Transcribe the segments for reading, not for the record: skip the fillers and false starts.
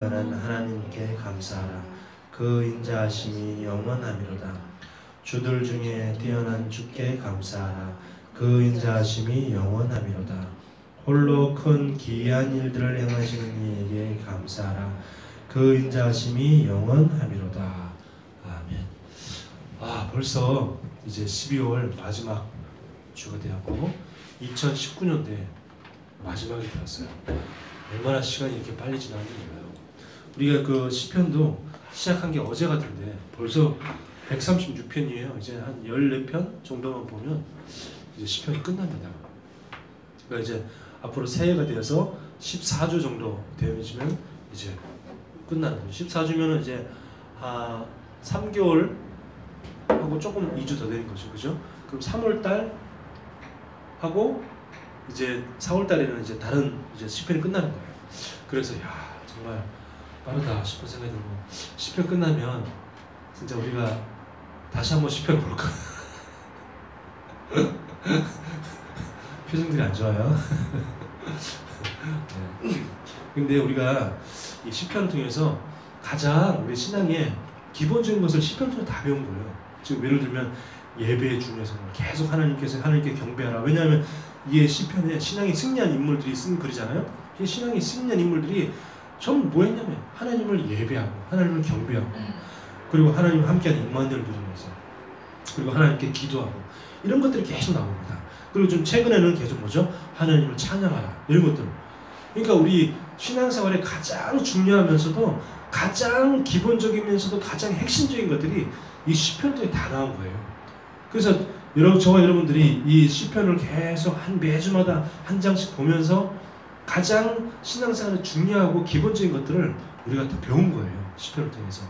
는 하나님께 감사하라. 그 인자하심이 영원하미로다. 주들 중에 뛰어난 주께 감사하라. 그 인자하심이 영원하미로다. 홀로 큰 기이한 일들을 행하시는 이에게 감사하라. 그 인자하심이 영원하미로다. 아멘. 벌써 이제 12월 마지막 주가 되었고 2019년도에 마지막이 되었어요. 얼마나 시간이 이렇게 빨리 지나는지 몰라요. 우리가 그 시편도 시작한 게 어제 같은데 벌써 136편이에요. 이제 한 14편 정도만 보면 이제 시편이 끝납니다. 그러니까 이제 앞으로 새해가 되어서 14주 정도 되면 이제 끝나는 거예요. 14주면은 이제 3개월 하고 조금 2주 더 되는 거죠. 그죠? 그럼 3월달 하고 이제 4월달에는 이제 다른 이제 시편이 끝나는 거예요. 그래서 정말 빠르다 싶은 생각이 들고, 시편 끝나면 진짜 우리가 다시 한번 시편 볼까? 표정들이 안 좋아요. 네. 근데 우리가 이 시편을 통해서 가장 우리 신앙의 기본적인 것을 시편 통해서 다 배운 거예요. 지금 예를 들면 예배 중에서 계속 하나님께 경배하라. 왜냐하면 이 시편에 신앙이 승리한 인물들이 쓴 글이잖아요. 이 신앙이 승리한 인물들이 전부 뭐 했냐면 하나님을 예배하고 하나님을 경배하고 그리고 하나님과 함께하는 임마누엘을 누리면서 그리고 하나님께 기도하고 이런 것들이 계속 나옵니다. 그리고 좀 최근에는 계속 뭐죠? 하나님을 찬양하라 이런 것들. 그러니까 우리 신앙생활에 가장 중요하면서도 가장 기본적이면서도 가장 핵심적인 것들이 이 시편들이 다 나온 거예요. 그래서 저와 여러분들이 이 시편을 계속 매주마다 한 장씩 보면서 가장 신앙생활에 중요하고 기본적인 것들을 우리가 다 배운 거예요. 시편을 통해서.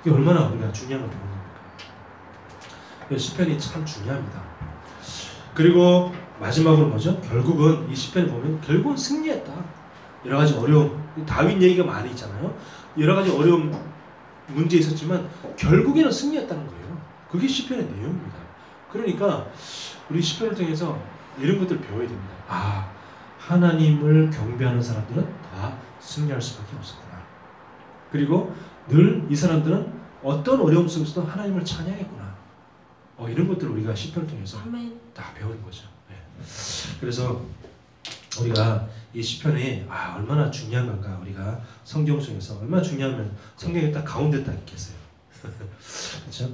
이게 얼마나 우리가 중요한 걸 배운 겁니까? 시편이 참 중요합니다. 그리고 마지막으로 뭐죠? 결국은 이 시편을 보면 결국은 승리했다. 여러 가지 어려움, 다윗 얘기가 많이 있잖아요. 여러 가지 어려움 문제 있었지만 결국에는 승리했다는 거예요. 그게 시편의 내용입니다. 그러니까 우리 시편을 통해서 이런 것들을 배워야 됩니다. 하나님을 경배하는 사람들은 다 승리할 수밖에 없었구나. 그리고 늘 이 사람들은 어떤 어려움 속에서도 하나님을 찬양했구나. 이런 것들을 우리가 시편을 통해서 다 배우는 거죠. 네. 그래서 우리가 이 시편이 얼마나 중요한 건가. 우리가 성경 속에서 얼마나 중요하면 성경에 딱 가운데 딱 있겠어요. 그렇죠?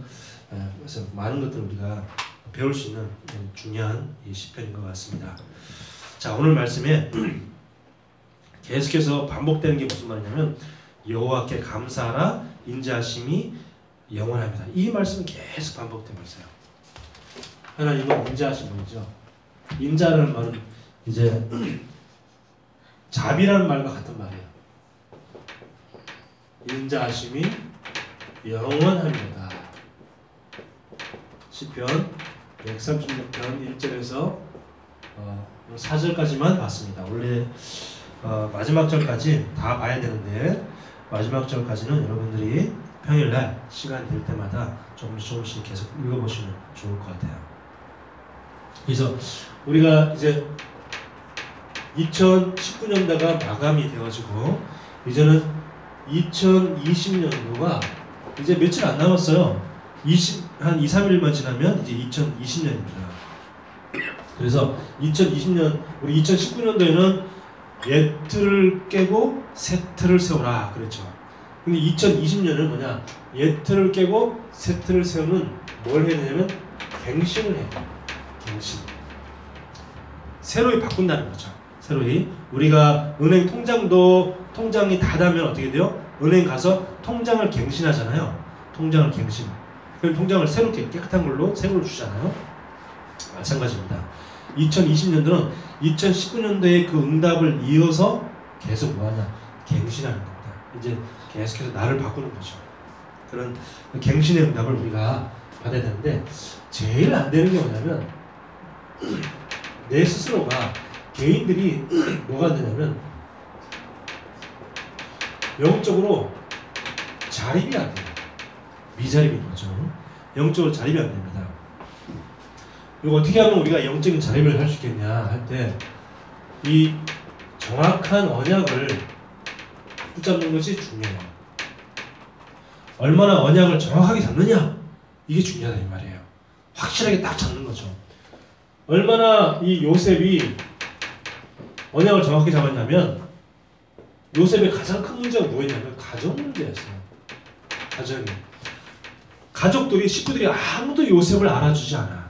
그래서 많은 것들을 우리가 배울 수 있는 중요한 이 시편인 것 같습니다. 자, 오늘 말씀에 계속해서 반복되는 게 무슨 말이냐면 여호와께 감사하라 인자하심이 영원합니다. 이 말씀은 계속 반복되고 있어요. 하나님은 인자하신 분이죠. 인자라는 말은 이제 자비라는 말과 같은 말이에요. 인자하심이 영원합니다. 시편 136편 1절에서 4절까지만 봤습니다. 원래 마지막 절까지 다 봐야 되는데 마지막 절까지는 여러분들이 평일날 시간 될 때마다 조금씩 계속 읽어보시면 좋을 것 같아요. 그래서 우리가 이제 2019년도가 마감이 되어지고 이제는 2020년도가 이제 며칠 안 남았어요. 한 2, 3일만 지나면 이제 2020년입니다. 그래서 2020년, 우리 2019년도에는 옛 틀을 깨고 새 틀을 세우라 그랬죠. 근데 2020년은 뭐냐? 옛 틀을 깨고 새 틀을 세우는 뭘 해야 되냐면 갱신을 해요. 갱신. 새로이 바꾼다는 거죠. 새로이. 우리가 은행 통장이 다 닿으면 어떻게 돼요? 은행 가서 통장을 갱신하잖아요. 통장을 갱신. 그럼 통장을 새롭게 깨끗한 걸로 새 걸 주잖아요. 마찬가지입니다. 2020년도는 2019년도의 그 응답을 이어서 계속 뭐하냐? 갱신하는 겁니다. 이제 계속해서 나를 바꾸는 거죠. 그런 갱신의 응답을 우리가 받아야 되는데 제일 안 되는 게 뭐냐면 내 스스로가 개인들이 뭐가 안 되냐면 영적으로 자립이 안 돼요. 미자립인 거죠. 영적으로 자립이 안 됩니다. 이거 어떻게 하면 우리가 영적인 자립을 할 수 있겠냐 할 때 이 정확한 언약을 붙잡는 것이 중요해요. 얼마나 언약을 정확하게 잡느냐, 이게 중요하다 이 말이에요. 확실하게 딱 잡는 거죠. 얼마나 이 요셉이 언약을 정확히 잡았냐면, 요셉의 가장 큰 문제가 뭐였냐면 가정 문제였어요. 가정이. 가족들이, 식구들이 아무도 요셉을 알아주지 않아.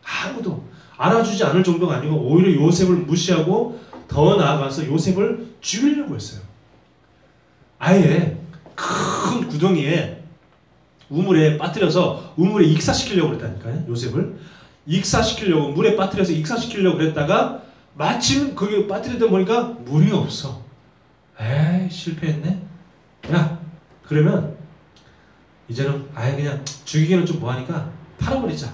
아무도 알아주지 않을 정도가 아니고 오히려 요셉을 무시하고 더 나아가서 요셉을 죽이려고 했어요. 아예 큰 구덩이에 우물에 빠뜨려서 우물에 익사시키려고 그랬다니까요. 요셉을 익사시키려고, 물에 빠뜨려서 익사시키려고 그랬다가 마침 거기 빠뜨리다 보니까 물이 없어. 에이, 실패했네. 야, 그러면 이제는 아예 그냥 죽이기는 좀 뭐하니까 팔아버리자.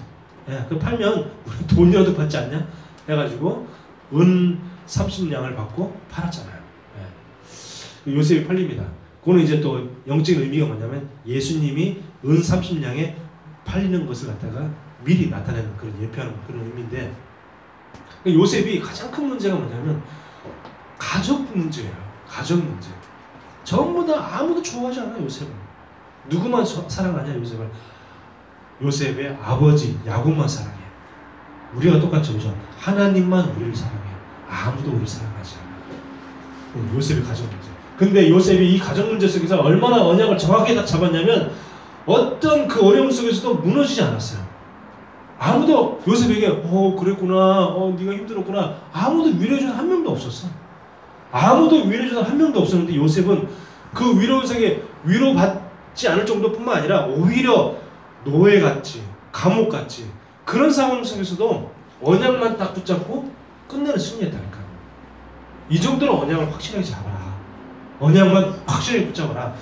야, 그 팔면 우리 돈이라도 받지 않냐? 해가지고 은 30냥을 받고 팔았잖아요. 예. 요셉이 팔립니다. 그거는 이제 또 영적인 의미가 뭐냐면 예수님이 은 30냥에 팔리는 것을 갖다가 미리 나타내는 그런 예표하는 그런 의미인데, 요셉이 가장 큰 문제가 뭐냐면 가족 문제예요. 가족 문제. 전부 다 아무도 좋아하지 않아 요셉을. 누구만 사랑하냐 요셉을? 요셉의 아버지 야곱만 사랑해. 우리가 똑같이 보죠. 하나님만 우리를 사랑해. 아무도 우리를 사랑하지 않아. 요셉의 가족 문제. 근데 요셉이 이 가정 문제 속에서 얼마나 언약을 정확하게 딱 잡았냐면 어떤 그 어려움 속에서도 무너지지 않았어요. 아무도 요셉에게 그랬구나, 네가 힘들었구나, 아무도 위로해주는 한 명도 없었어. 아무도 위로해주는 한 명도 없었는데 요셉은 그 위로석에 위로받지 않을 정도뿐만 아니라 오히려 노예같이, 감옥같이 그런 상황 속에서도 언약만 딱 붙잡고 끝내는 승리했다니까요. 이 정도로 언약을 확실하게 잡아라. 언약만 확실하게 붙잡아라.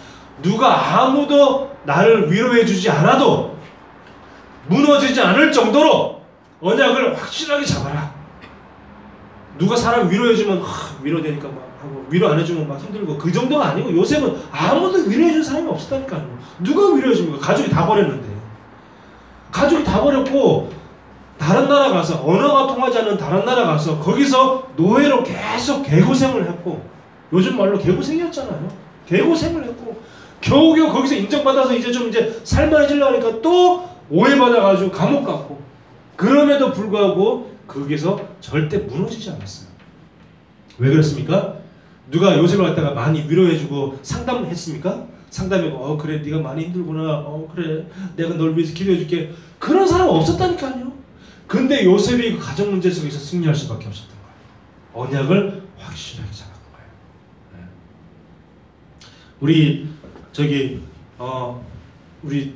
누가 아무도 나를 위로해주지 않아도 무너지지 않을 정도로 언약을 확실하게 잡아라. 누가 사람 위로해주면 위로되니까 막 하고, 위로 안 해주면 막 힘들고, 그 정도가 아니고 요셉은 아무도 위로해준 사람이 없었다니까요. 누가 위로해줍니까? 가족이 다 버렸는데. 가족이 다 버렸고 다른 나라 가서, 언어가 통하지 않는 다른 나라 가서 거기서 노예로 계속 개고생을 했고, 요즘 말로 개고생이었잖아요. 개고생을 했고 겨우겨우 거기서 인정받아서 이제 좀 살만해지려고 하니까 또 오해받아가지고 감옥 갔고, 그럼에도 불구하고 거기서 절대 무너지지 않았어요. 왜 그렇습니까? 누가 요셉을 갖다가 많이 위로해주고 상담했습니까? 상담해고 그래 네가 많이 힘들구나, 그래 내가 널 위해서 기도해줄게, 그런 사람 없었다니까요. 근데 요셉이 그 가정 문제 속에서 승리할 수밖에 없었던 거예요. 언약을 확실하게 잡았던 거예요. 네. 우리 우리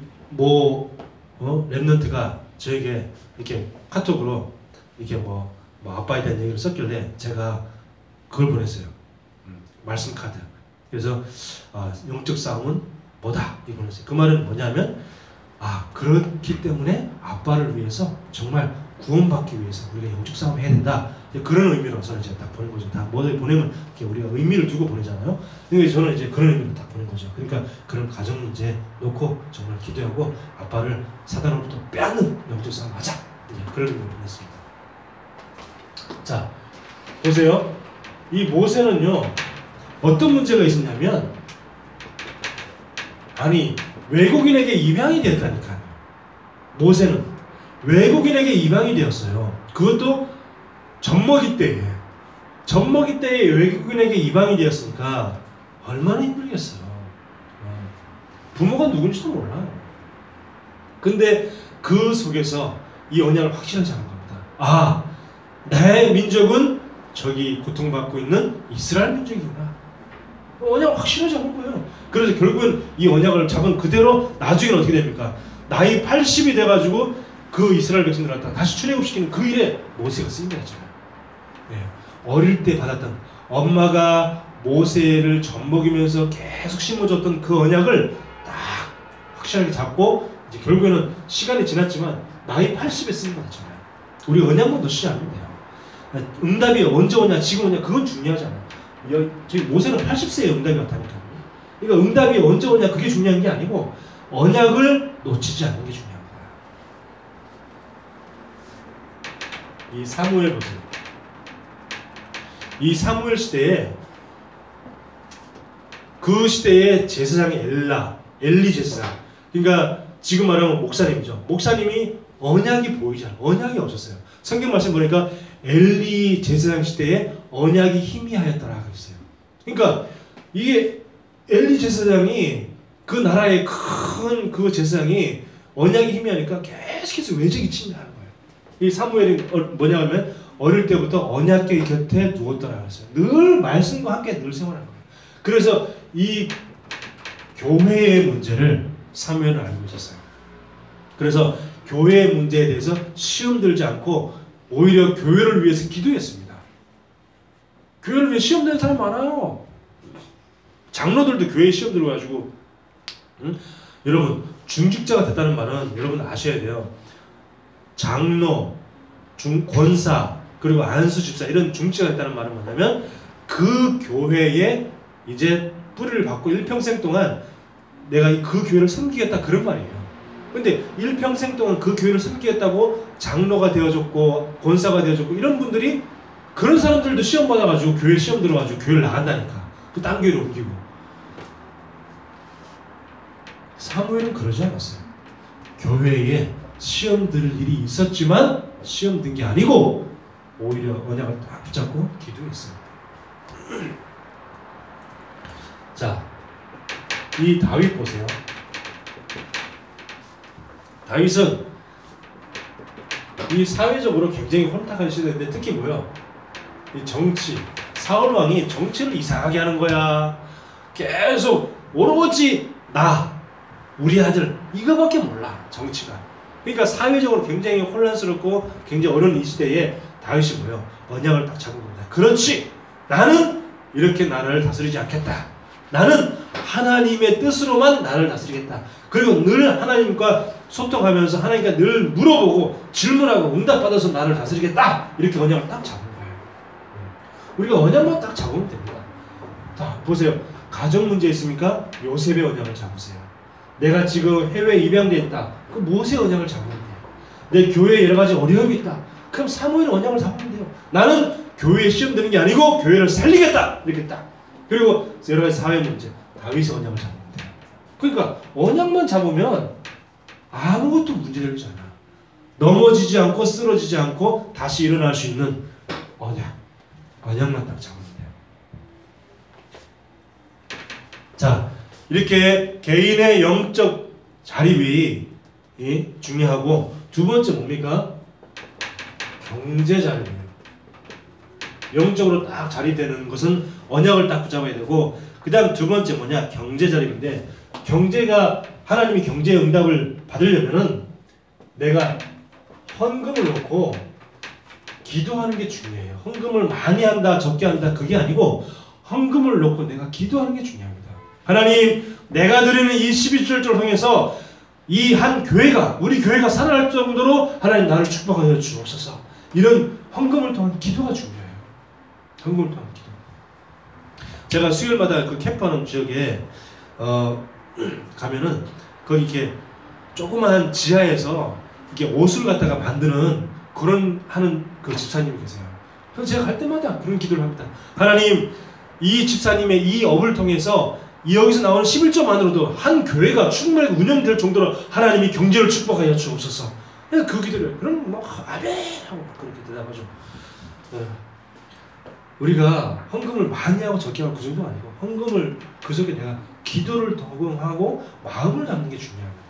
랩런트가 저에게 이렇게 카톡으로 이렇게 뭐 아빠에 대한 얘기를 썼길래 제가 그걸 보냈어요. 말씀 카드. 그래서 영적 싸움은 뭐다 이걸 보냈어요. 그 말은 뭐냐면 그렇기 때문에 아빠를 위해서 정말 구원받기 위해서 우리가 영적 싸움을 해야 된다. 그런 의미로 저는 이제 딱 보낸 거죠. 다 뭐를 보내면 이렇게 우리가 의미를 두고 보내잖아요. 근데 저는 이제 그런 의미로 딱 보낸 거죠. 그러니까 그런 가정 문제 놓고 정말 기도하고 아빠를 사단으로부터 빼앗는 영적 싸움 하자. 그런 의미로 보냈습니다. 자, 보세요. 이 모세는요, 어떤 문제가 있었냐면, 외국인에게 입양이 되었다니까요. 모세는 외국인에게 입양이 되었어요. 그것도 젖먹이 때에 외국인에게 입양이 되었으니까 얼마나 힘들겠어요. 부모가 누군지도 몰라요. 근데 그 속에서 이 언약을 확실하게 잡은 겁니다. 내 민족은 저기 고통받고 있는 이스라엘 민족이구나. 언약을 확실하게 잡은 거예요. 그래서 결국은 이 언약을 잡은 그대로 나중에는 어떻게 됩니까? 나이 80이 돼가지고 그 이스라엘 백성들을 갖다 다시 출애굽시키는 그 일에 모세가 쓰인 거잖아요. 네. 어릴 때 받았던, 엄마가 모세를 젖먹이면서 계속 심어줬던 그 언약을 딱 확실하게 잡고, 이제 결국에는 시간이 지났지만 나이 80에 쓴 거잖아요. 우리 언약만 놓치지 않으면 돼요. 응답이 언제 오냐, 지금 오냐, 그건 중요하지 않아요. 저희 모세는 80세에 응답이 왔다니까요. 그러니까 응답이 언제 오냐, 그게 중요한 게 아니고 언약을 놓치지 않는 게 중요합니다. 이 사무엘 보세요. 이 사무엘 시대에 그 시대의 제사장이 엘리 제사장. 그러니까 지금 말하면 목사님이죠. 목사님이 언약이 보이잖아요. 언약이 없었어요. 성경 말씀 보니까 엘리 제사장 시대에 언약이 희미하였더라 그랬어요. 그러니까 이게 엘리 제사장이 그 나라의 큰 그 제사장이 언약이 희미하니까 계속해서 외적이 침략하는 거예요. 이 사무엘이 뭐냐 하면 어릴 때부터 언약궤 곁에 누웠더라 그랬어요. 늘 말씀과 함께 늘 생활하는 거예요. 그래서 이 교회의 문제를 사무엘은 알고 있었어요. 그래서 교회의 문제에 대해서 시험 들지 않고 오히려 교회를 위해서 기도했습니다. 교회를 위해 시험 되는 사람 많아요. 장로들도 교회에 시험 들어가지고 여러분 중직자가 됐다는 말은 여러분 아셔야 돼요. 장로, 권사 그리고 안수집사 이런 중직자가 됐다는 말은 뭐냐면 그 교회에 이제 뿌리를 받고 일평생 동안 내가 그 교회를 섬기겠다 그런 말이에요. 근데 일평생 동안 그 교회를 섬기겠다고 장로가 되어줬고 권사가 되어줬고 이런 분들이 그런 사람들도 시험 받아가지고 교회 시험 들어가지고 교회를 나간다니까. 그 딴 교회로 옮기고. 사무엘은 그러지 않았어요. 교회에 시험 들 일이 있었지만 시험 든 게 아니고 오히려 언약을 딱 붙잡고 기도했어요. 자, 이 다윗 보세요. 다윗은 이 사회적으로 굉장히 혼탁한 시대인데 특히 뭐요? 이 정치, 사울 왕이 정치를 이상하게 하는 거야. 계속 오로지 우리 아들 이거밖에 몰라 정치가. 그러니까 사회적으로 굉장히 혼란스럽고 굉장히 어려운 이 시대에 다윗이 뭐요? 언약을 딱 잡은 겁니다. 그렇지, 나는 이렇게 나를 다스리지 않겠다. 나는 하나님의 뜻으로만 나를 다스리겠다. 그리고 늘 하나님과 소통하면서 하나님과 늘 물어보고 질문하고 응답받아서 나를 다스리겠다. 이렇게 언약을 딱 잡은 거예요. 우리가 언약만 딱 잡으면 됩니다. 자, 보세요. 가정 문제 있습니까? 요셉의 언약을 잡으세요. 내가 지금 해외에 입양돼 있다. 그럼 모세의 언약을 잡으면 돼요. 내 교회에 여러 가지 어려움이 있다. 그럼 사무엘의 언약을 잡으면 돼요. 나는 교회에 시험 드는 게 아니고 교회를 살리겠다. 이렇게 딱. 그리고 여러 가지 사회 문제. 다윗의 언약을 잡으면 돼요. 그러니까 언약만 잡으면 아무것도 문제되지 않아. 넘어지지 않고 쓰러지지 않고 다시 일어날 수 있는 언약만 딱 잡으면 돼요. 자, 이렇게 개인의 영적 자립이 중요하고 두 번째 뭡니까? 경제 자립이에요. 영적으로 딱 자립되는 것은 언약을 딱 붙잡아야 되고 그 다음 두 번째 뭐냐? 경제 자립인데 경제가 하나님이 경제의 응답을 받으려면은 내가 헌금을 놓고 기도하는 게 중요해요. 헌금을 많이 한다 적게 한다 그게 아니고 헌금을 놓고 내가 기도하는 게 중요합니다. 하나님, 내가 드리는 이 12주를 통해서 이 한 교회가, 우리 교회가 살아날 정도로 하나님 나를 축복하여 주옵소서. 이런 헌금을 통한 기도가 중요해요. 헌금을 통한 기도. 제가 수요일마다 그 캠프하는 지역에 가면은 거기 이렇게 조그마한 지하에서 이렇게 옷을 갖다가 만드는 그런 하는 그 집사님이 계세요. 그래서 제가 갈 때마다 그런 기도를 합니다. 하나님, 이 집사님의 이 업을 통해서 여기서 나오는 11조만으로도 한 교회가 충분히 운영될 정도로 하나님이 경제를 축복하여 주옵소서. 그 기도를 그럼 막 아멘 하고 그렇게 대답하죠. 우리가 헌금을 많이 하고 적게 하고 그 정도 아니고 헌금을 그 속에 내가 기도를 더금하고 마음을 담는 게 중요합니다.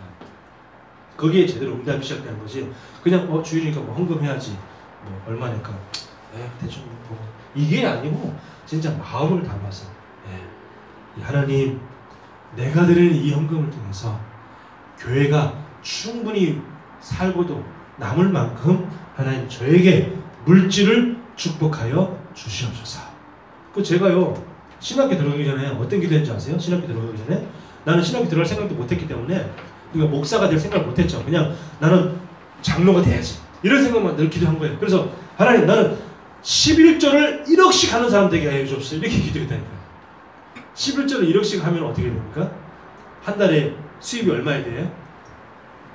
거기에 제대로 응답이 시작되는 거지. 그냥 주일이니까 뭐 헌금해야지. 뭐 얼마 낼까? 대충 보고 이게 아니고 진짜 마음을 담아서. 하나님, 내가 드리는 이 헌금을 통해서 교회가 충분히 살고도 남을 만큼 하나님 저에게 물질을 축복하여 주시옵소서. 그 제가요 신학교 들어가기 전에 어떤 기도했는지 아세요? 신학교 들어가기 전에 나는 신학교 들어갈 생각도 못했기 때문에 그러니까 목사가 될 생각을 못했죠. 그냥 나는 장로가 돼야지 이런 생각만 늘 기도한 거예요. 그래서 하나님, 나는 11조를 1억씩 하는 사람 되게 하여 주옵소서 이렇게 기도했다니까요. 11조를 1억씩 하면 어떻게 됩니까? 한 달에 수입이 얼마야 돼요?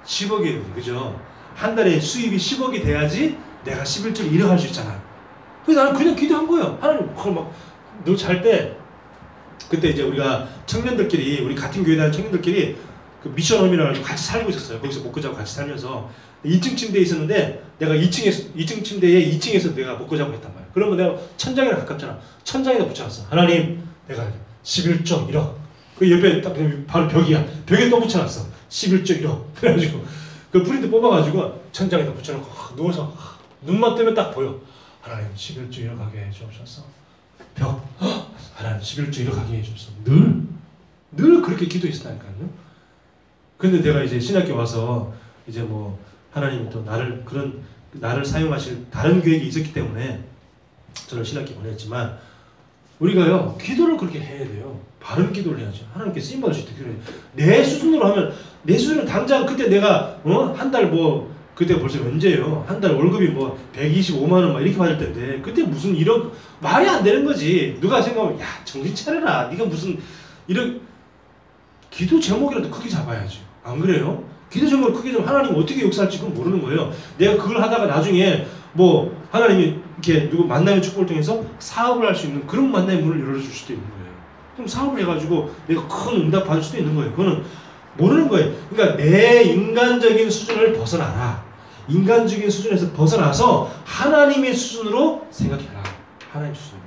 10억이 돼요. 그죠? 한 달에 수입이 10억이 돼야지 내가 11조를 1억 할 수 있잖아. 그래서 나는 그냥 기도한 거예요. 하나님, 그걸 막 너 잘 때 그때 이제 우리가 청년들끼리 우리 같은 교회 다니는 청년들끼리 그 미션홈이라고 같이 살고 있었어요. 거기서 목회자고 같이 살면서 2층 침대에 있었는데 내가 2층 침대에 2층에서 내가 목회자고 했단 말이야. 그러면 내가 천장이랑 가깝잖아. 천장에다 붙여놨어. 하나님 내가 11조 1억. 그 옆에 딱 바로 벽이야. 벽에 또 붙여놨어. 11조 1억. 그래가지고 그 프린트 뽑아가지고 천장에다 붙여놓고 누워서 눈만 뜨면 딱 보여. 하나님 11조 1억 가게 해주옵소서. 벽. 하나님 11조 1억 가게 해주옵소서. 늘 그렇게 기도했었다니까요. 근데 내가 이제 신학교 와서 이제 뭐 하나님이 또 나를 사용하실 다른 계획이 있었기 때문에 저를 신학교 보냈지만 우리가요 기도를 그렇게 해야 돼요. 바른 기도를 해야죠. 하나님께 쓰임 받을 수 있도록 기도해야 돼요. 내 수준으로 하면 내 수준은 당장 그때 내가 한 달 뭐 그때 벌써 언제예요? 한 달 월급이 뭐 125만 원 막 이렇게 받을 텐데 그때 무슨 1억 말이 안 되는 거지. 누가 생각하면 야 정신 차려라. 네가 무슨 이런 기도 제목이라도 크게 잡아야지. 안 그래요? 기도 제목을 크게 잡으면 하나님 어떻게 역사할지 그건 모르는 거예요. 내가 그걸 하다가 나중에 뭐 하나님이 이렇게 누구 만남의 축복을 통해서 사업을 할 수 있는 그런 만남의 문을 열어줄 수도 있는 거예요. 그럼 사업을 해가지고 내가 큰 응답 받을 수도 있는 거예요. 그거는 모르는 거예요. 그러니까 내 인간적인 수준을 벗어나라. 인간적인 수준에서 벗어나서 하나님의 수준으로 생각해라. 하나님 수준으로.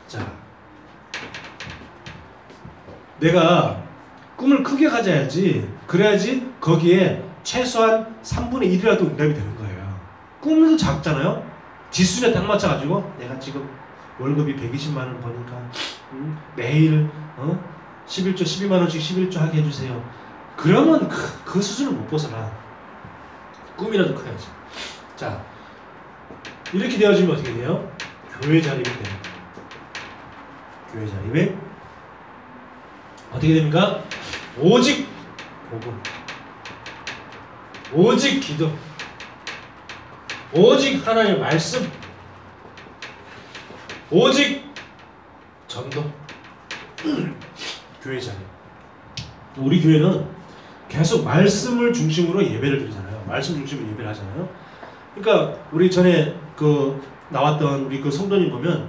자, 내가 꿈을 크게 가져야지. 그래야지 거기에 최소한 3분의 1이라도 응답이 되는 거예요. 꿈도 작잖아요. 지수에 딱 맞춰가지고 내가 지금 월급이 120만 원 버니까 매일 11조 12만 원씩 11조 하게 해주세요. 그러면 그 수준을 못 벗어나. 꿈이라도 커야지. 자, 이렇게 되어지면 어떻게 돼요? 교회 자립이 됩니다. 교회 자립이 어떻게 됩니까? 오직 복음, 오직 기도, 오직 하나님의 말씀, 오직 전도. 교회 자립. 우리 교회는 계속 말씀을 중심으로 예배를 드리잖아요. 말씀 중심으로 예배를 하잖아요. 그러니까 우리 전에 그 나왔던 우리 그 성도님 보면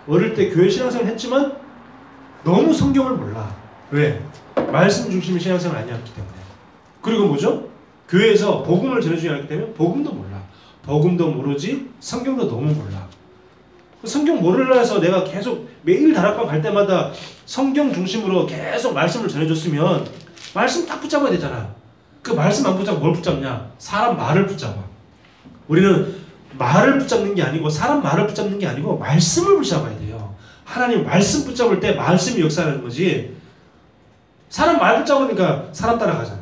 어릴 때 교회 신앙생활 했지만 너무 성경을 몰라. 왜? 말씀 중심의 신앙생활 아니었기 때문에. 그리고 뭐죠? 교회에서 복음을 전해주지 않기 때문에 복음도 몰라. 복음도 모르지 성경도 너무 몰라. 성경 모르려 해서 내가 계속 매일 다락방 갈 때마다 성경 중심으로 계속 말씀을 전해줬으면 말씀 딱 붙잡아야 되잖아. 그 말씀 안 붙잡고 뭘 붙잡냐? 사람 말을 붙잡아. 우리는 말을 붙잡는 게 아니고 사람 말을 붙잡는 게 아니고 말씀을 붙잡아야 돼요. 하나님 말씀 붙잡을 때 말씀이 역사하는 거지. 사람 말 붙잡으니까 사람 따라가잖아.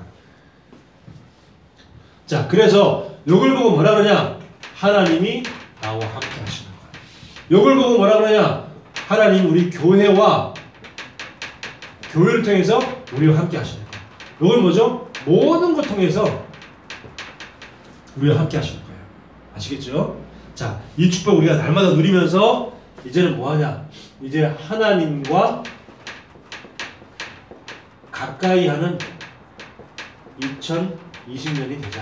자, 그래서 요걸 보고 뭐라 그러냐? 하나님이 나와 함께 하시는 거야. 요걸 보고 뭐라 그러냐? 하나님 우리 교회와 교회를 통해서 우리와 함께 하시는 거야. 요걸 뭐죠? 모든 것 통해서 우리와 함께 하시는 거예요. 아시겠죠? 자, 이 축복 우리가 날마다 누리면서 이제는 뭐하냐? 이제 하나님과 가까이 하는 2020년이 되자.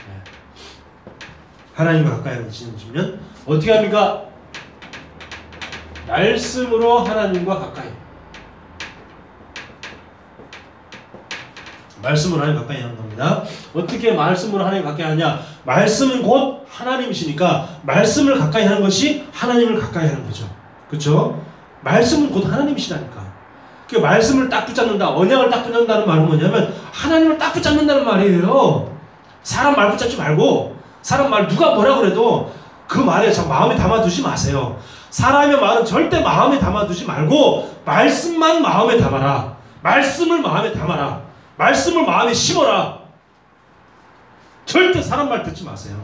네. 하나님과 가까이 하는 2020년 어떻게 합니까? 말씀으로 하나님과 가까이. 말씀으로 하나님 가까이 하는 겁니다. 어떻게 말씀으로 하나님 가까이 하냐? 말씀은 곧 하나님이시니까 말씀을 가까이 하는 것이 하나님을 가까이 하는 거죠. 그렇죠? 말씀은 곧 하나님이시라니까. 그 말씀을 딱 붙잡는다, 언약을 딱 붙잡는다는 말은 뭐냐면 하나님을 딱 붙잡는다는 말이에요. 사람 말 붙잡지 말고 사람 말 누가 뭐라 그래도 그 말에 참 마음에 담아두지 마세요. 사람의 말은 절대 마음에 담아두지 말고 말씀만 마음에 담아라. 말씀을 마음에 담아라. 말씀을 마음에 심어라. 절대 사람 말 듣지 마세요.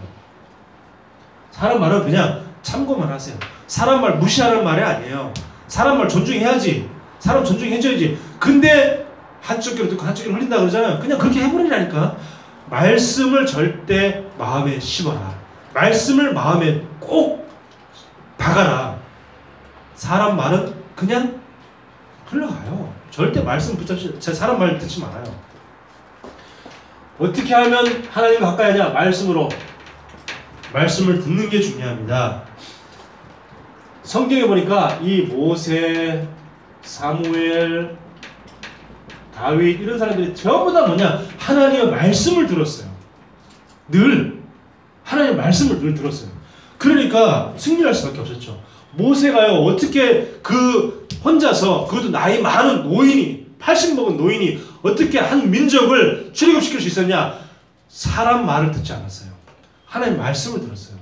사람 말은 그냥 참고만 하세요. 사람 말 무시하는 말이 아니에요. 사람 말 존중해야지. 사람 존중해줘야지. 근데 한쪽 귀로 듣고 한쪽 귀로 흘린다 그러잖아요. 그냥 그렇게 해버리라니까. 말씀을 절대 마음에 심어라. 말씀을 마음에 꼭 박아라. 사람 말은 그냥 흘러가요. 절대 말씀 붙잡지, 사람 말 듣지 말아요. 어떻게 하면 하나님과 가까이 하냐? 말씀으로. 말씀을 듣는 게 중요합니다. 성경에 보니까 이 모세, 사무엘, 다윗 이런 사람들이 전부 다 뭐냐? 하나님의 말씀을 들었어요. 늘 하나님의 말씀을 늘 들었어요. 그러니까 승리할 수밖에 없었죠. 모세가요 어떻게 그 혼자서 그것도 나이 많은 노인이 80 먹은 노인이 어떻게 한 민족을 출애굽시킬 수 있었냐? 사람 말을 듣지 않았어요. 하나님의 말씀을 들었어요.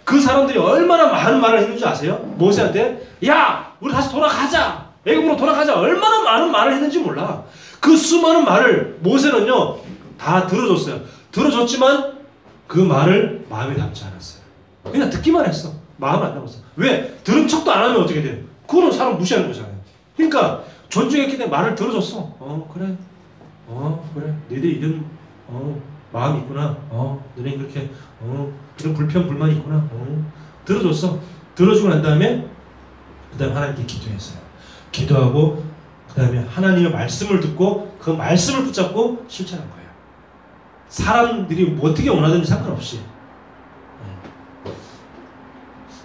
그 사람들이 얼마나 많은 말을 했는지 아세요? 모세한테 야 우리 다시 돌아가자 애굽으로 돌아가자 얼마나 많은 말을 했는지 몰라. 그 수많은 말을 모세는요 다 들어줬어요. 들어줬지만 그 말을 마음에 담지 않았어요. 그냥 듣기만 했어. 마음을 안 담았어. 왜? 들은 척도 안 하면 어떻게 돼요? 그거는 사람 무시하는 거잖아요. 그러니까 존중했기 때문에 말을 들어줬어. 그래. 그래. 너희들 이런 마음이 있구나. 너네 그렇게 이런 불편 불만이 있구나. 들어줬어. 들어주고 난 다음에 그다음에 하나님께 기도했어요. 기도하고 그다음에 하나님의 말씀을 듣고 그 말씀을 붙잡고 실천한 거예요. 사람들이 뭐 어떻게 원하든지 상관없이.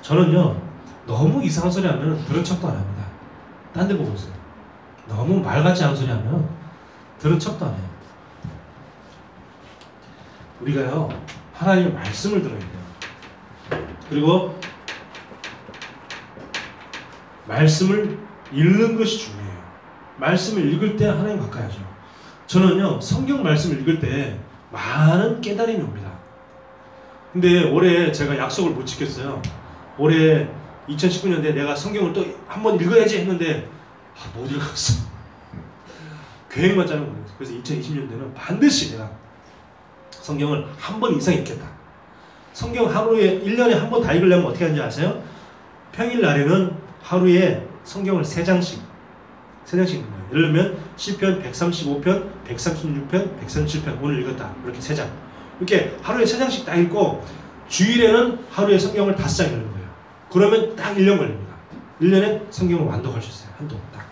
저는요 너무 이상한 소리 하면 들은 척도 안 합니다. 딴 데 보고 있어요. 너무 말 같지 않은 소리 하면 들은 척도 안 해요. 우리가요 하나님의 말씀을 들어야 돼요. 그리고 말씀을 읽는 것이 중요해요. 말씀을 읽을 때 하나님 가까이 하죠. 저는요 성경 말씀을 읽을 때 많은 깨달음이 옵니다. 근데 올해 제가 약속을 못 지켰어요. 올해 2019년에 내가 성경을 또 한번 읽어야지 했는데 못 읽었어. 계획만 짜는 거예요. 그래서 2020년에는 반드시 내가 성경을 한 번 이상 읽겠다. 성경 하루에 1년에 한 번 다 읽으려면 어떻게 하는지 아세요? 평일날에는 하루에 성경을 3장씩 읽는 거예요. 예를 들면 시편 135편, 136편, 137편 오늘 읽었다. 이렇게 3장. 이렇게 하루에 3장씩 딱 읽고 주일에는 하루에 성경을 5장 읽는 거예요. 그러면 딱 1년 걸립니다. 1년에 성경을 완독할 수 있어요. 한동 딱.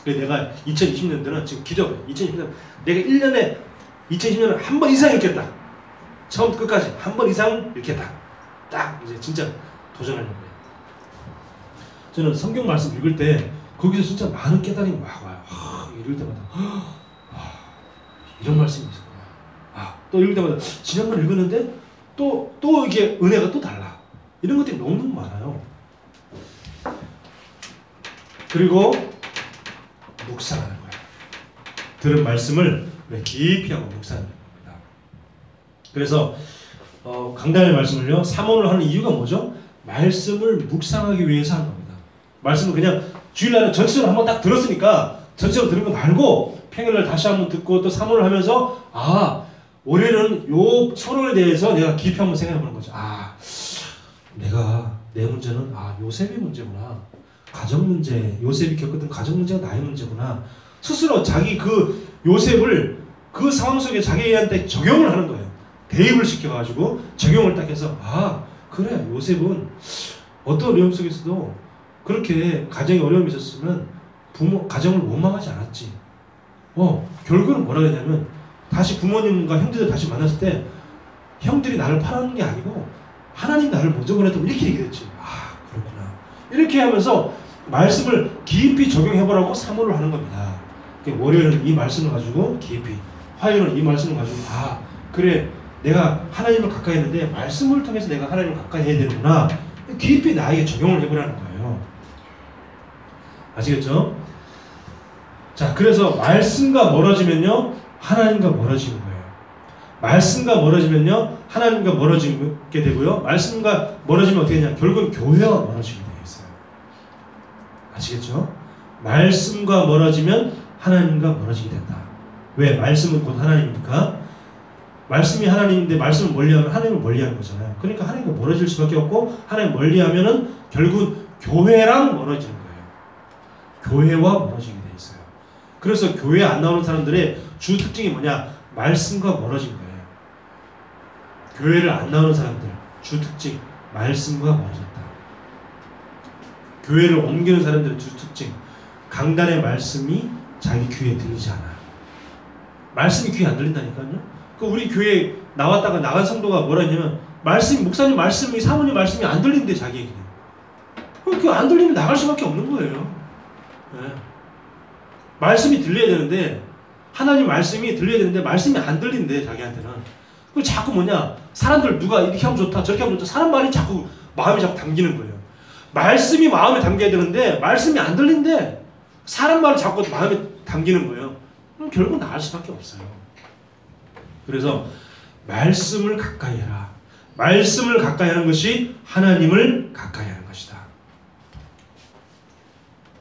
그래서 내가 2020년도는 지금 기도해요. 2020년 내가 1년에 2020년은 한 번 이상 읽겠다. 처음부터 끝까지 한 번 이상 읽겠다. 딱 이제 진짜 도전하려고 해요. 저는 성경 말씀 읽을 때 거기서 진짜 많은 깨달음이 막 와요. 읽을 때마다 이런 말씀이 있었구나. 또 읽을 때마다 지난번 읽었는데 또 이게 은혜가 또 달라. 이런 것들이 너무 많아요. 그리고 묵상하는 거예요. 들은 말씀을 깊이 하고 묵상하는 겁니다. 그래서 강단의 말씀을요 3원을 하는 이유가 뭐죠? 말씀을 묵상하기 위해서 하는 겁니다. 말씀을 그냥 주일날은 전체적으로 한번 딱 들었으니까 전체적으로 들은 거 말고 평일날 다시 한번 듣고 또 3원을 하면서 올해는 요 서론에 대해서 내가 깊이 한번 생각해 보는 거죠. 내가 내 문제는 요셉의 문제구나. 가정 문제, 요셉이 겪었던 가정 문제가 나의 문제구나. 스스로 자기 그 요셉을 그 상황 속에 자기한테 적용을 하는 거예요. 대입을 시켜가지고 적용을 딱 해서 그래 요셉은 어떤 어려움 속에서도 그렇게 가정에 어려움이 있었으면 가정을 원망하지 않았지. 결국은 뭐라 했냐면 다시 부모님과 형제들 다시 만났을 때 형들이 나를 팔아는 게 아니고 하나님 나를 먼저 보냈다고 이렇게 얘기했지. 그렇구나. 이렇게 하면서 말씀을 깊이 적용해보라고 3호를 하는 겁니다. 월요일은 이 말씀을 가지고 깊이, 화요일은 이 말씀을 가지고 그래 내가 하나님을 가까이 했는데 말씀을 통해서 내가 하나님을 가까이 해야 되는구나. 깊이 나에게 적용을 해보라는 거예요. 아시겠죠? 자, 그래서 말씀과 멀어지면요 하나님과 멀어지는 거예요. 말씀과 멀어지면요 하나님과 멀어지게 되고요. 말씀과 멀어지면 어떻게 되냐? 결국은 교회와 멀어지게 되어 있어요. 아시겠죠? 말씀과 멀어지면 하나님과 멀어지게 된다. 왜? 말씀은 곧 하나님이니까. 말씀이 하나님인데 말씀을 멀리하면 하나님을 멀리하는 거잖아요. 그러니까 하나님과 멀어질 수밖에 없고 하나님 멀리하면은 결국 교회랑 멀어지는 거예요. 교회와 멀어지게 돼 있어요. 그래서 교회 안 나오는 사람들의 주 특징이 뭐냐? 말씀과 멀어진 거예요. 교회를 안 나오는 사람들 주 특징 말씀과 멀어졌다. 교회를 옮기는 사람들의 주 특징 강단의 말씀이 자기 귀에 들리지 않아요. 말씀이 귀에 안 들린다니까요. 우리 교회에 나왔다가 나간 성도가 뭐라 했냐면 목사님 말씀이 사모님 말씀이 안 들리는데 자기에게는 그 안 들리면 나갈 수밖에 없는 거예요. 네. 말씀이 들려야 되는데, 하나님 말씀이 들려야 되는데 말씀이 안 들린대 자기한테는. 그 자꾸 뭐냐, 사람들 누가 이렇게 하면 좋다 저렇게 하면 좋다, 사람 말이 자꾸 마음이 자꾸 담기는 거예요. 말씀이 마음에 담겨야 되는데 말씀이 안 들린대. 사람 말을 자꾸 마음에 담기는 거예요. 그럼 결국 나갈 수밖에 없어요. 그래서 말씀을 가까이 해라. 말씀을 가까이 하는 것이 하나님을 가까이 하는 것이다.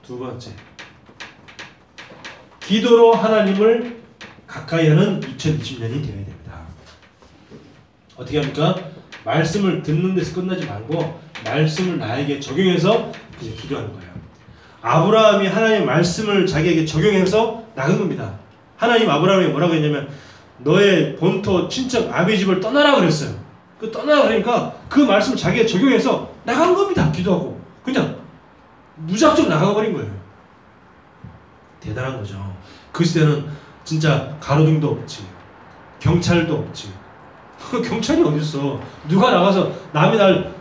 두 번째, 기도로 하나님을 가까이 하는 2020년이 되어야 됩니다. 어떻게 합니까? 말씀을 듣는 데서 끝나지 말고 말씀을 나에게 적용해서 그냥 기도하는 거예요. 아브라함이 하나님의 말씀을 자기에게 적용해서 나간 겁니다. 하나님 아브라함에게 뭐라고 했냐면 너의 본토 친척 아비 집을 떠나라 그랬어요. 그 떠나라 그러니까 그 말씀을 자기에게 적용해서 나간 겁니다. 기도하고 그냥 무작정 나가버린 거예요. 대단한 거죠. 그 시대는 진짜 가로등도 없지, 경찰도 없지. 경찰이 어딨어. 누가 나가서 남이 날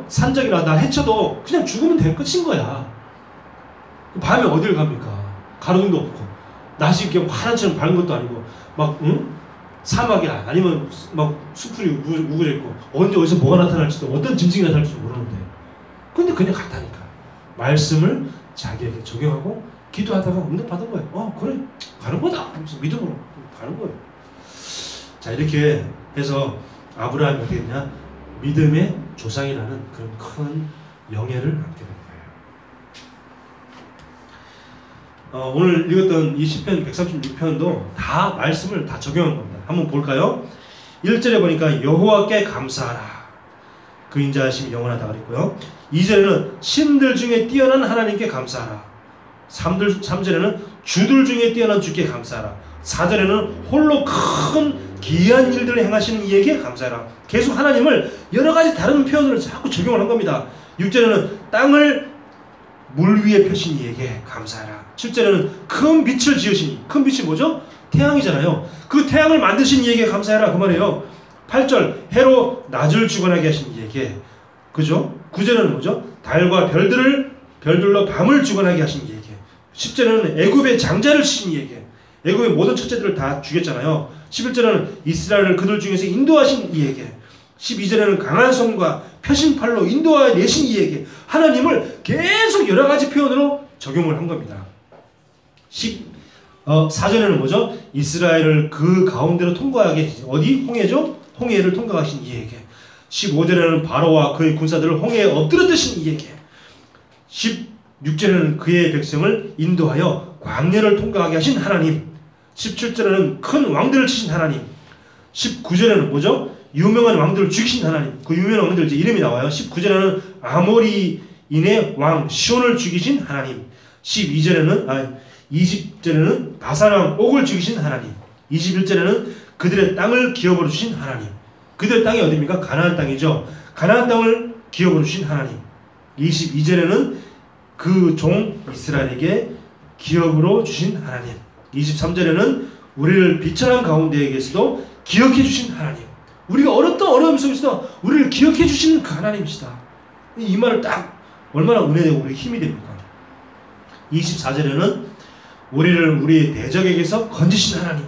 산적이라 날 해쳐도 그냥 죽으면 돼. 끝인 거야. 밤에 어딜 갑니까? 가로등도 없고 낮이 이렇게 화난처럼 밝은 것도 아니고 막 사막이야 아니면 막 수풀이 우그려 있고 언제 어디서 뭐가 나타날지도 어떤 짐승이 나타날지도 모르는데 근데 그냥 갔다니까. 말씀을 자기에게 적용하고 기도하다가 응답받은 거예요. 그래 가는 거다 하면서 믿음으로 가는 거예요. 자, 이렇게 해서 아브라함이 어떻게 됐냐? 믿음의 조상이라는 그런 큰 영예를 얻게 된 거예요. 오늘 읽었던 이 시편 136편도 다 말씀을 다 적용한 겁니다. 한번 볼까요? 1절에 보니까 여호와께 감사하라. 그 인자하심이 영원하다 그랬고요. 2절에는 신들 중에 뛰어난 하나님께 감사하라. 3절에는 주들 중에 뛰어난 주께 감사하라. 4절에는 홀로 큰 기이한 일들을 행하시는 이에게 감사하라. 계속 하나님을 여러 가지 다른 표현으로 자꾸 적용을 한 겁니다. 6절에는 땅을 물 위에 펴신 이에게 감사하라. 7절에는 큰 빛을 지으시니, 큰 빛이 뭐죠? 태양이잖아요. 그 태양을 만드신 이에게 감사하라 그 말이에요. 8절 해로 낮을 주관하게 하신 이에게, 그죠? 9절에는 뭐죠? 달과 별들로 밤을 주관하게 하신 이에게. 10절에는 애굽의 장자를 치신 이에게, 애굽의 모든 첫째들을 다 죽였잖아요. 11절에는 이스라엘을 그들 중에서 인도하신 이에게, 12절에는 강한 손과 펴신 팔로 인도하여 내신 이에게. 하나님을 계속 여러 가지 표현으로 적용을 한 겁니다. 4절에는 뭐죠? 이스라엘을 그 가운데로 통과하게 하신, 어디? 홍해죠? 홍해를 통과하신 이에게. 15절에는 바로와 그의 군사들을 홍해에 엎드려뜨신 이에게. 16절에는 그의 백성을 인도하여 광야를 통과하게 하신 하나님. 17절에는 큰 왕들을 치신 하나님. 19절에는 뭐죠? 유명한 왕들을 죽이신 하나님. 그 유명한 왕들 이제 이름이 나와요. 19절에는 아모리인의 왕 시온을 죽이신 하나님. 20절에는 바산 왕 옥을 죽이신 하나님. 21절에는 그들의 땅을 기업으로 주신 하나님. 그들의 땅이 어디입니까? 가나안 땅이죠. 가나안 땅을 기업으로 주신 하나님. 22절에는 그 종 이스라엘에게 기업으로 주신 하나님. 23절에는 우리를 비천한 가운데에게서도 기억해 주신 하나님. 우리가 어렵던 어려움 속에서도 우리를 기억해 주시는 그 하나님이시다. 이 말을 딱 얼마나 은혜되고 우리 힘이 됩니까? 24절에는 우리를 우리 대적에게서 건지신 하나님.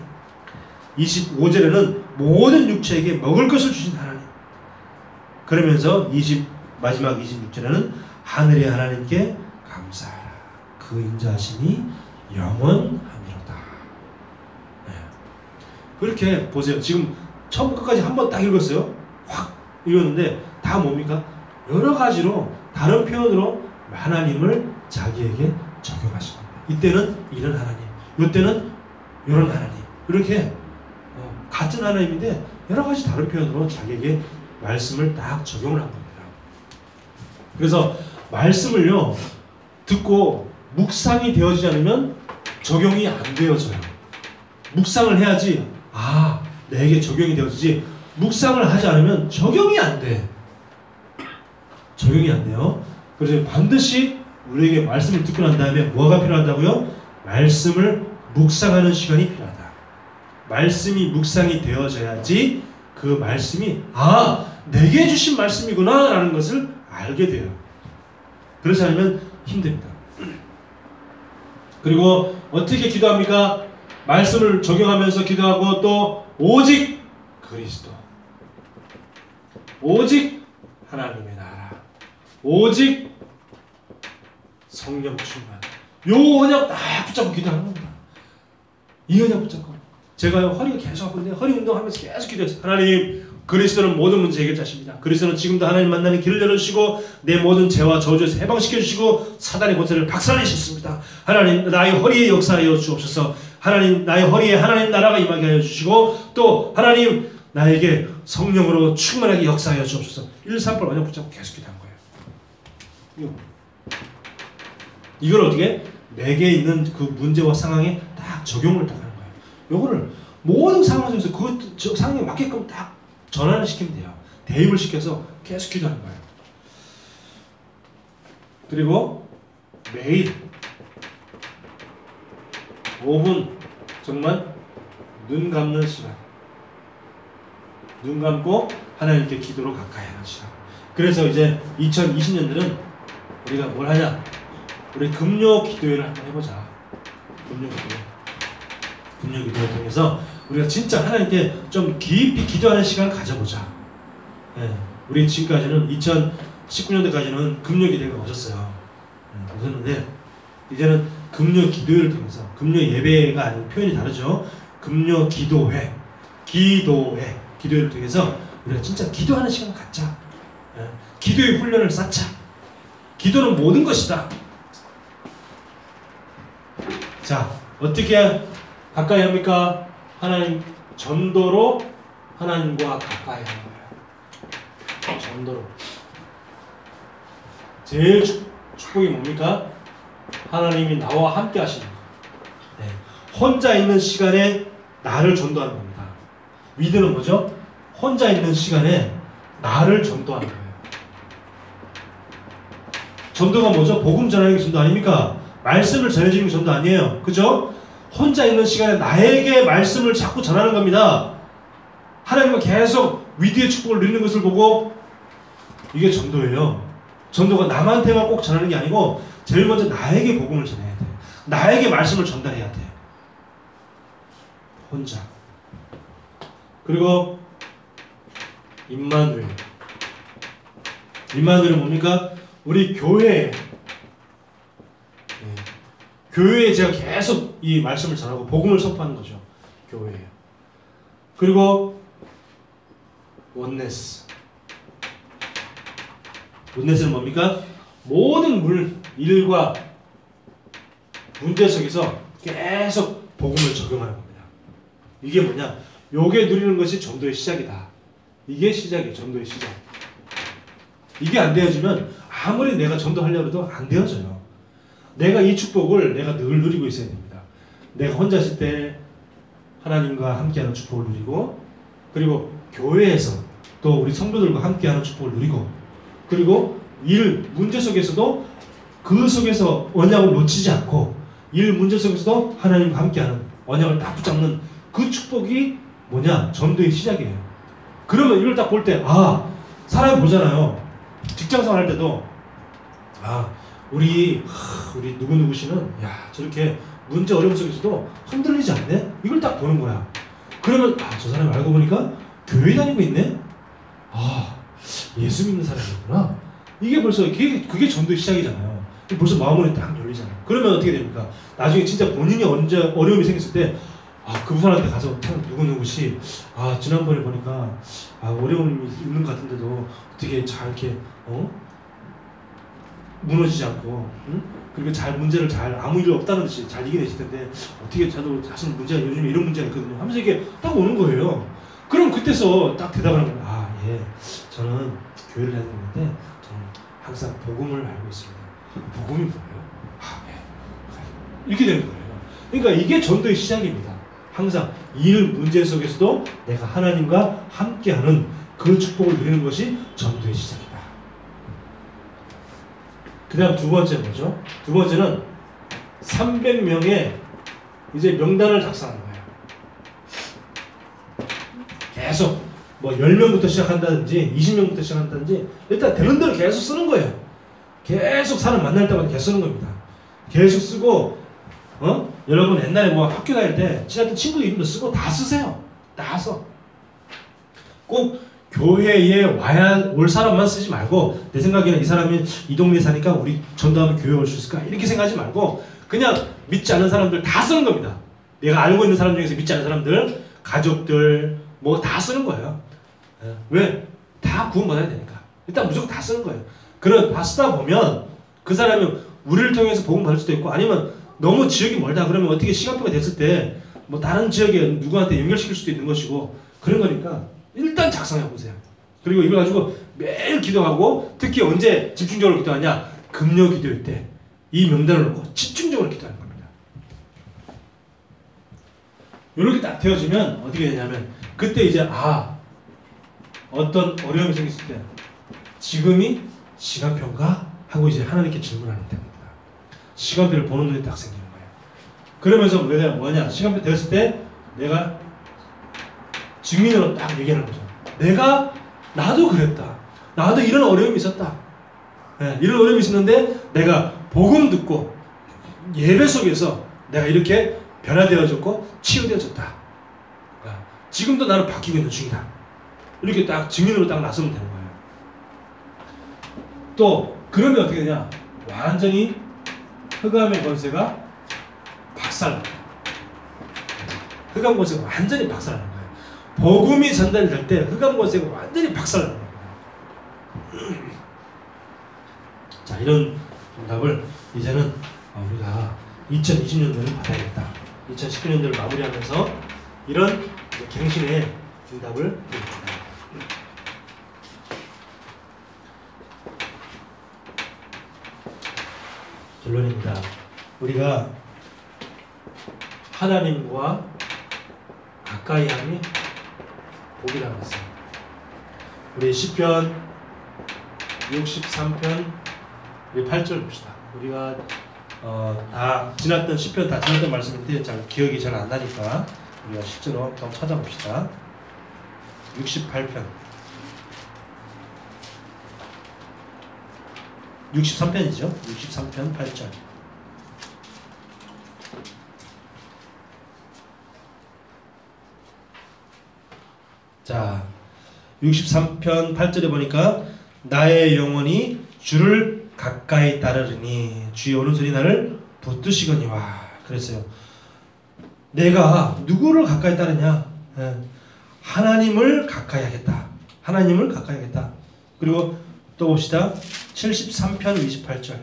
25절에는 모든 육체에게 먹을 것을 주신 하나님. 그러면서 마지막 26절에는 하늘의 하나님께 감사하라. 그 인자하심이 영원하미로다. 네. 그렇게 보세요. 지금 처음부터 끝까지 한번 딱 읽었어요. 확 읽었는데 다 뭡니까? 여러 가지로 다른 표현으로 하나님을 자기에게 적용하신 겁니다. 이때는 이런 하나님, 이때는 이런 하나님. 이렇게 같은 하나님인데 여러 가지 다른 표현으로 자기에게 말씀을 딱 적용을 한 겁니다. 그래서 말씀을요 듣고 묵상이 되어지지 않으면 적용이 안 되어져요. 묵상을 해야지 내게 적용이 되어지지, 묵상을 하지 않으면 적용이 안 돼. 적용이 안 돼요. 그래서 반드시 우리에게 말씀을 듣고 난 다음에 뭐가 필요하다고요? 말씀을 묵상하는 시간이 필요하다. 말씀이 묵상이 되어져야지 그 말씀이 내게 주신 말씀이구나 라는 것을 알게 돼요. 그렇지 않으면 힘듭니다. 그리고 어떻게 기도합니까? 말씀을 적용하면서 기도하고 또 오직 그리스도, 오직 하나님의 나라, 오직 성령 충만, 요 언약 딱 붙잡고 기도하는 겁니다. 이 언약 붙잡고 제가 허리가 계속 아픈데 허리 운동하면서 계속 기도했어요. 하나님, 그리스도는 모든 문제 해결자십니다. 그리스도는 지금도 하나님 만나는 길을 열어주시고 내 모든 죄와 저주에서 해방시켜 주시고 사단의 권세를 박살내셨습니다. 하나님, 나의 허리에 역사하여 주옵소서. 하나님, 나의 허리에 하나님 나라가 임하게 하여 주시고 또 하나님, 나에게 성령으로 충만하게 역사하여 주옵소서. 138 언약 붙잡고 계속 기도한 거예요. 이걸 어떻게? 내게 있는 그 문제와 상황에 딱 적용을 딱 하는 거예요. 요거를 모든 상황 속에서 그 상황에 맞게끔 딱 전환을 시키면 돼요. 대입을 시켜서 계속 기도하는 거예요. 그리고 매일 5분 정말 눈 감는 시간, 눈 감고 하나님께 기도로 가까이 하는 시간. 그래서 이제 2020년들은 우리가 뭘 하냐? 우리 금요 기도회를 한번 해보자. 금요 기도회. 금요 기도를 통해서 우리가 진짜 하나님께 좀 깊이 기도하는 시간을 가져보자. 예, 우리 지금까지는 2019년도까지는 금요 기도회가 없었어요. 없었는데 이제는 금요 기도회를 통해서, 금요 예배가 아닌 표현이 다르죠. 금요 기도회, 기도회를 통해서 우리가 진짜 기도하는 시간을 갖자. 예, 기도의 훈련을 쌓자. 기도는 모든 것이다. 자, 어떻게 가까이 합니까? 하나님 전도로 하나님과 가까이 하는 거예요. 전도로. 제일 축복이 뭡니까? 하나님이 나와 함께 하시는 거예요. 네. 혼자 있는 시간에 나를 전도하는 겁니다. 믿음은 뭐죠? 혼자 있는 시간에 나를 전도하는 거예요. 전도가 뭐죠? 복음 전하는 게 전도 아닙니까? 말씀을 전해주는 게 전도 아니에요. 그죠? 혼자 있는 시간에 나에게 말씀을 자꾸 전하는 겁니다. 하나님은 계속 위대의 축복을 누리는 것을 보고 이게 전도예요. 전도가 남한테만 꼭 전하는 게 아니고 제일 먼저 나에게 복음을 전해야 돼. 나에게 말씀을 전달해야 돼. 혼자. 그리고 임마누엘. 임마누엘은 뭡니까? 우리 교회에 교회에 제가 계속 이 말씀을 전하고 복음을 선포하는 거죠. 교회에. 그리고 원네스. 원네스는 뭡니까? 모든 일과 문제 속에서 계속 복음을 적용하는 겁니다. 이게 뭐냐? 요게 누리는 것이 전도의 시작이다. 이게 시작이에요. 전도의 시작. 이게 안 되어지면 아무리 내가 전도하려고 해도 안 되어져요. 내가 이 축복을 내가 늘 누리고 있어야 됩니다. 내가 혼자 있을 때 하나님과 함께하는 축복을 누리고, 그리고 교회에서 또 우리 성도들과 함께하는 축복을 누리고, 그리고 일 문제 속에서도 그 속에서 언약을 놓치지 않고 일 문제 속에서도 하나님과 함께하는 언약을 딱 붙잡는 그 축복이 뭐냐? 전도의 시작이에요. 그러면 이걸 딱 볼 때 사람이 보잖아요. 직장생활 할 때도 우리 누구누구씨는 저렇게 문제 어려움 속에서도 흔들리지 않네? 이걸 딱 보는 거야. 그러면 저 사람이 알고 보니까 교회 다니고 있네? 예수 믿는 사람이구나. 이게 벌써 그게 전도의 시작이잖아요. 벌써 마음문이 딱 열리잖아요. 그러면 어떻게 됩니까? 나중에 진짜 본인이 언제 어려움이 생겼을 때 그분한테 가서 누구누구씨 지난번에 보니까 어려움이 있는 것 같은데도 어떻게 잘 이렇게 무너지지 않고 그리고 문제를 잘 아무 일 없다는 듯이 잘 이겨내실 텐데 어떻게 저도 사실 문제가 요즘에 이런 문제가 있거든요 하면서 이게 딱 오는 거예요. 그럼 그때서 딱 대답을 하는 거예요. 예, 저는 교회를 다니는데 저는 항상 복음을 알고 있습니다. 복음이 뭐예요? 예. 이렇게 되는 거예요. 그러니까 이게 전도의 시작입니다. 항상 일 문제 속에서도 내가 하나님과 함께하는 그 축복을 누리는 것이 전도의 시작이다. 그 다음 두 번째는 뭐죠? 두 번째는 300명의 이제 명단을 작성하는 거예요. 계속 10명부터 시작한다든지 20명부터 시작한다든지 일단 되는 대로 계속 쓰는 거예요. 계속 사람 만날 때마다 계속 쓰는 겁니다. 계속 쓰고 여러분 옛날에 뭐 학교 다닐 때 친했던 친구 이름도 쓰고 다 쓰세요. 다 써. 꼭 교회에 올 사람만 쓰지 말고 내 생각에는 이 사람이 이 동네에 사니까 우리 전도하면 교회에 올 수 있을까 이렇게 생각하지 말고 그냥 믿지 않는 사람들 다 쓰는 겁니다. 내가 알고 있는 사람 중에서 믿지 않는 사람들 가족들 뭐 다 쓰는 거예요. 왜? 다 구원받아야 되니까. 일단 무조건 다 쓰는 거예요. 다 쓰다 보면 그 사람이 우리를 통해서 복음 받을 수도 있고 아니면 너무 지역이 멀다 그러면 어떻게 시간표가 됐을 때 뭐 다른 지역에 누구한테 연결시킬 수도 있는 것이고 그런 거니까 일단 작성해 보세요. 그리고 이걸 가지고 매일 기도하고 특히 언제 집중적으로 기도하냐? 금요 기도일 때 이 명단을 놓고 집중적으로 기도하는 겁니다. 이렇게 딱 되어지면 어떻게 되냐면 그때 이제 어떤 어려움이 생겼을 때 지금이 시간표인가? 하고 이제 하나님께 질문하는 때입니다. 시간표를 보는 눈이 딱 생기는 거예요. 그러면서 뭐냐? 시간표 되었을 때 내가 증인으로 딱 얘기하는 거죠. 나도 그랬다. 나도 이런 어려움이 있었다. 네, 이런 어려움이 있었는데 내가 복음 듣고 예배 속에서 내가 이렇게 변화되어졌고 치유되어졌다. 지금도 나는 바뀌고 있는 중이다. 이렇게 딱 증인으로 딱 나서면 되는 거예요. 또 그러면 어떻게 되냐? 완전히 흑암의 권세가 박살납니다. 흑암 권세가 완전히 박살나는 거예요. 복음이 전달될 때 흑암 권세가 완전히 박살나는 겁니다. 자, 이런 응답을 이제는 우리가 2020년도를 받아야겠다. 2019년도를 마무리하면서 이런 갱신의 응답을 드립니다. 결론입니다. 우리가 하나님과 가까이 함이 복이라고 했어요. 우리 시편 63편 8절 봅시다. 우리가 다 지났던 시편 다 지났던 말씀인데 잘 기억이 잘 안 나니까 우리가 실제로 한번 찾아봅시다. 68편 63편이죠. 63편 8절. 자, 63편 8절에 보니까 나의 영혼이 주를 가까이 따르리니 주의 오른손이 나를 붙드시거니와 그랬어요. 내가 누구를 가까이 따르냐? 하나님을 가까이 하겠다. 하나님을 가까이 하겠다. 그리고 또 봅시다. 73편 28절.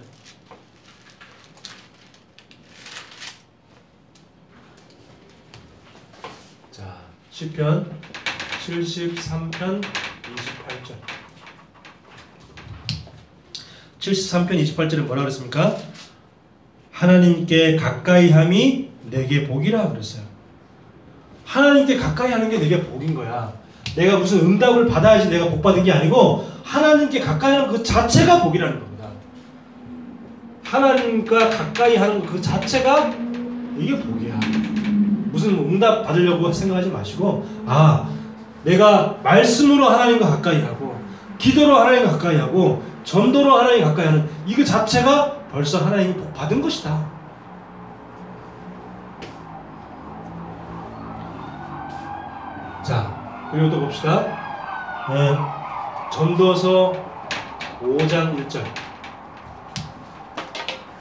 자, 시편 73편 28절. 73편 28절에 뭐라 그랬습니까? 하나님께 가까이 함이 내게 복이라 그랬어요. 하나님께 가까이 하는 게 내게 복인 거야. 내가 무슨 응답을 받아야지 내가 복 받은 게 아니고 하나님께 가까이 하는 그 자체가 복이라는 겁니다. 하나님과 가까이 하는 그 자체가 이게 복이야. 무슨 응답 받으려고 생각하지 마시고 내가 말씀으로 하나님과 가까이 하고 기도로 하나님과 가까이 하고 전도로 하나님 가까이 하는 이거 자체가 벌써 하나님이 복 받은 것이다. 자, 그리고 또 봅시다. 전도서 5장 1절.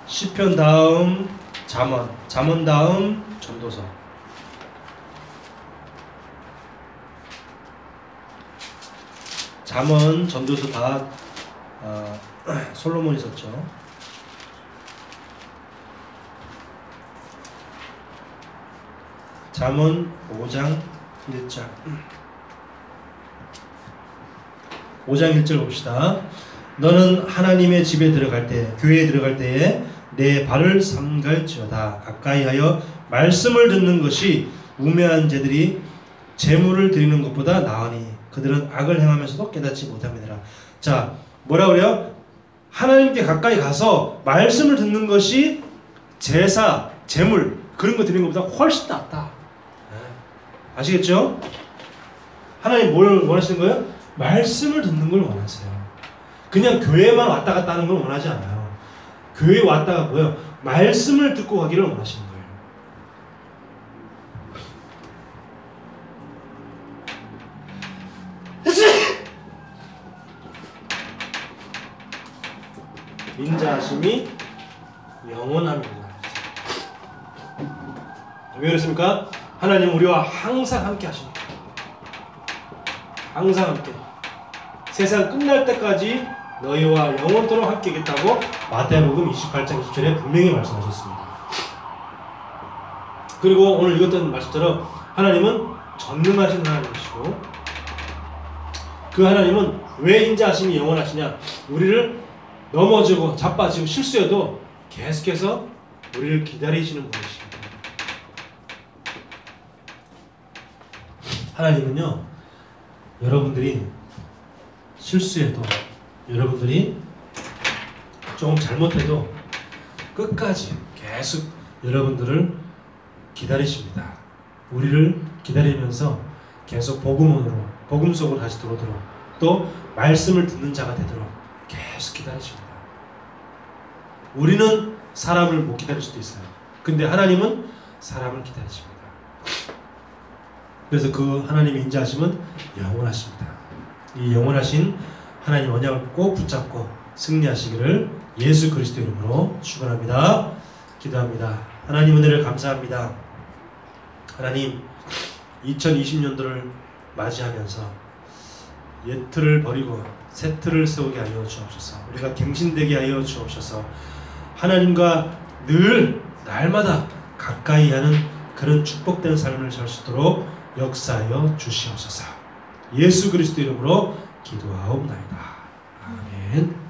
시편 다음 잠언, 잠언 다음 전도서. 잠언, 전도서 다 솔로몬이 썼죠. 잠언 5장 1절. 5장 1절 봅시다. 너는 하나님의 집에 들어갈 때, 교회에 들어갈 때에 내 발을 삼갈지어다. 가까이하여 말씀을 듣는 것이 우매한 자들이 재물을 드리는 것보다 나으니 그들은 악을 행하면서도 깨닫지 못함이니라. 자, 뭐라 그래요? 하나님께 가까이 가서 말씀을 듣는 것이 제사, 재물 그런 거 드리는 것보다 훨씬 낫다. 아시겠죠? 하나님 뭘 원하시는 거예요? 말씀을 듣는 걸 원하세요. 그냥 교회만 왔다 갔다 하는 걸 원하지 않아요. 교회에 왔다가 뭐예요? 말씀을 듣고 가기를 원하시는 거예요. 인자하심이 영원합니다. 왜 그렇습니까? 하나님은 우리와 항상 함께 하십니다. 항상 함께. 세상 끝날 때까지 너희와 영원토록 함께 하겠다고 마태복음 28장 20절에 분명히 말씀하셨습니다. 그리고 오늘 읽었던 말씀처럼 하나님은 전능하신 하나님이시고 그 하나님은 왜 인자하심이 영원하시냐? 우리를 넘어지고 자빠지고 실수해도 계속해서 우리를 기다리시는 분이십니다. 하나님은요, 여러분들이 실수해도, 여러분들이 조금 잘못해도 끝까지 계속 여러분들을 기다리십니다. 우리를 기다리면서 계속 복음 속으로 다시 들어오도록, 또 말씀을 듣는 자가 되도록 계속 기다리십니다. 우리는 사람을 못 기다릴 수도 있어요. 근데 하나님은 사람을 기다리십니다. 그래서 그 하나님의 인자하심은 영원하십니다. 이 영원하신 하나님 언약을 꼭 붙잡고 승리하시기를 예수 그리스도 이름으로 축원합니다. 기도합니다. 하나님 은혜를 감사합니다. 하나님 2020년도를 맞이하면서 옛 틀을 버리고 새 틀을 세우게 하여 주옵소서. 우리가 갱신되게 하여 주옵소서. 하나님과 늘 날마다 가까이 하는 그런 축복된 삶을 살 수 있도록 역사하여 주시옵소서. 예수 그리스도 이름으로 기도하옵나이다. 아멘.